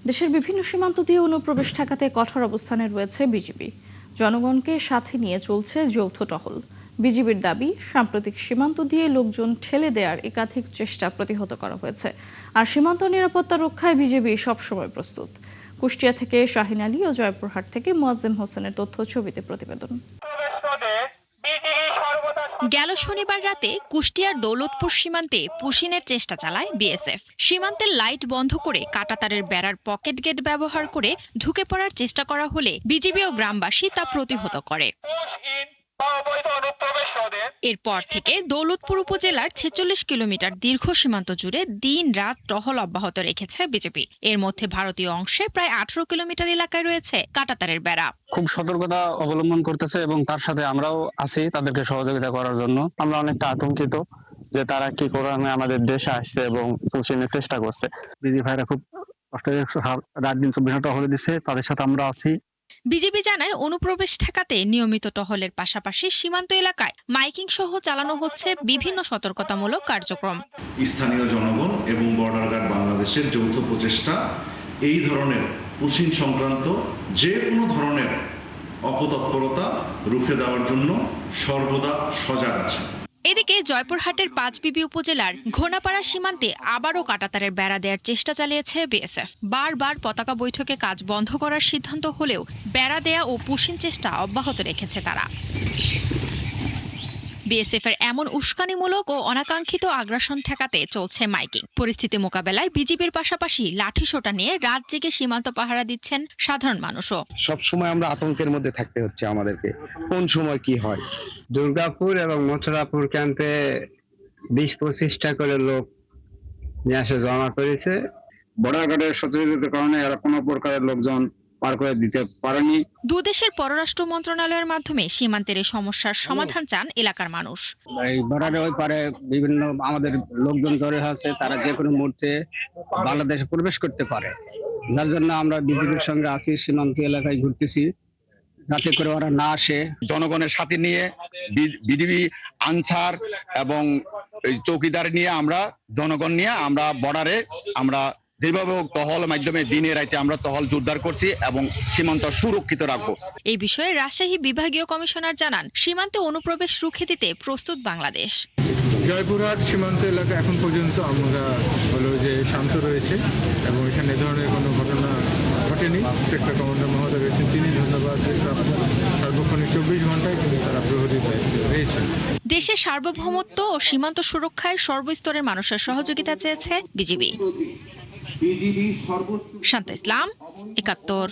দেশের বিভিন্ন সীমান্ত দিয়ে অনুপ্রবেশ ঠেকাতে কঠোর অবস্থানে রয়েছে বিজিবি। জনগণকে সাথে নিয়ে চলছে যৌথ টহল। বিজিবির দাবি, সাম্প্রতিক সীমান্ত দিয়ে লোকজন ঠেলে দেওয়ার একাধিক চেষ্টা প্রতিহত করা হয়েছে। আর সীমান্ত নিরাপত্তা রক্ষায় বিজিবি সবসময় প্রস্তুত। কুষ্টিয়া থেকে শাহিন আলী ও জয়পুরহাট থেকে মোয়াজ্জেম হোসেনের তথ্য ছবিতে প্রতিবেদন। গেল শনিবার রাতে কুষ্টিয়ার দৌলতপুর সীমান্তে পুশিনের চেষ্টা চালায় বিএসএফ। সীমান্তের লাইট বন্ধ করে কাঁটাতারের বেড়ার পকেট গেট ব্যবহার করে ঢুকে পড়ার চেষ্টা করা হলে বিজিবি ও গ্রামবাসী তা প্রতিহত করে। এরপর থেকে দৌলতপুর উপজেলার ৪৬ কিলোমিটার দীর্ঘ সীমান্ত জুড়ে দিন রাত টহল অব্যাহত রেখেছে বিজেপি। এর মধ্যে ভারতীয় অংশে প্রায় ১৮ কিলোমিটার এলাকায় রয়েছে কাঁটাতারের বেড়া। খুব সতর্কতা অবলম্বন করতেছে এবং তার সাথে আমরাও আছি তাদেরকে সহযোগিতা করার জন্য। আমরা অনেকটা আতঙ্কিত যে তারা কি কারণে আমাদের দেশে আসছে এবং পুষিনের চেষ্টা করছে। বিজি ভাইরা খুব কষ্ট রাত দিন ২৪ ঘন্টা টহল দিচ্ছে, তাদের সাথে আমরা আছি। বিজিবি জানায় অনুপ্রবেশ ঠেকাতে নিয়মিত টহলের পাশাপাশি সীমান্ত এলাকায় মাইকিং সহ চালানো হচ্ছে বিভিন্ন সতর্কতামূলক কার্যক্রম। স্থানীয় জনগণ এবং বর্ডার গার্ড বাংলাদেশের যৌথ প্রচেষ্টা এই ধরনের পুশিন সংক্রান্ত যে কোনো ধরনের অপতৎপরতা রুখে দেওয়ার জন্য সর্বদা সজাগ আছে। এদিকে জয়পুরহাটের পাঁচবিবি উপজেলার ঘোনাপাড়া সীমান্তে আবারও কাঁটাতারের বেড়া দেওয়ার চেষ্টা চালিয়েছে বিএসএফ। বারবার পতাকা বৈঠকে কাজ বন্ধ করার সিদ্ধান্ত হলেও বেড়া দেয়া ও পুশিন চেষ্টা অব্যাহত রেখেছে তারা। বিএসএফ এর এমন উস্কানিমূলক ও অনাকাঙ্ক্ষিত আগ্রাসন ঠেকাতে চলছে মাইকিং। পরিস্থিতি মোকাবেলায় বিজিবির পাশাপাশি লাঠিসোঁটা নিয়ে রাত জেগে সীমান্ত পাহারা দিচ্ছেন সাধারণ মানুষও। সবসময় আমরা আতঙ্কের মধ্যে থাকতে হচ্ছে আমাদেরকে, কোন সময় কি হয়। দুর্গাপুর এবং মথুরাপুর ক্যাম্পে ২০-২৫টা করে লোক নিয়ে আসে জমা করেছে। বর্ডার গার্ডের সচেতনতার কারণে এরা কোনো প্রকারের লোকজন পার করে দিতে পারেনি। দুদেশের পররাষ্ট্র মন্ত্রণালয়ের মাধ্যমে সীমান্তের এই সমস্যার সমাধান চান এলাকার মানুষ। এই বর্ডারের ওই পারে বিভিন্ন আমাদের লোকজন জড়ো আছে, তারা যে কোনো মুহূর্তে বাংলাদেশে প্রবেশ করতে পারে। যার জন্য আমরা বিজিবির সঙ্গে আছি, সীমান্ত এলাকায় ঘুরতেছি যাতে করে ওরা না আসে। জনগণের সাথে নিয়ে বিজিবি আনসার এবং চৌকিদার নিয়ে আমরা জনগণ নিয়ে আমরা বর্ডারে আমরা যেভাবে টহল মাধ্যমে দিনে রাতে আমরা টহল জোরদার করছি এবং সীমান্ত সুরক্ষিত রাখবো। এই বিষয়ে রাজশাহী বিভাগীয় কমিশনার জানান, সীমান্তে অনুপ্রবেশ রুখে দিতে প্রস্তুত বাংলাদেশ। জয়পুরহাট সীমান্ত এলাকা এখন পর্যন্ত আমরা যে শান্ত রয়েছে এবং এখানে এ ধরনের কোনো ঘটনা ঘটেনি। সেক্টর কমান্ডার মহোদয় রয়েছেন, তিনি ধন্যবাদ সার্বক্ষণিক ২৪ ঘন্টায় কিন্তু তারা প্রহরী রয়েছেন। দেশের সার্বভৌমত্ব ও সীমান্ত সুরক্ষায় সর্বস্তরের মানুষের সহযোগিতা চেয়েছে বিজিবি। শান্তা ইসলাম, ৭১।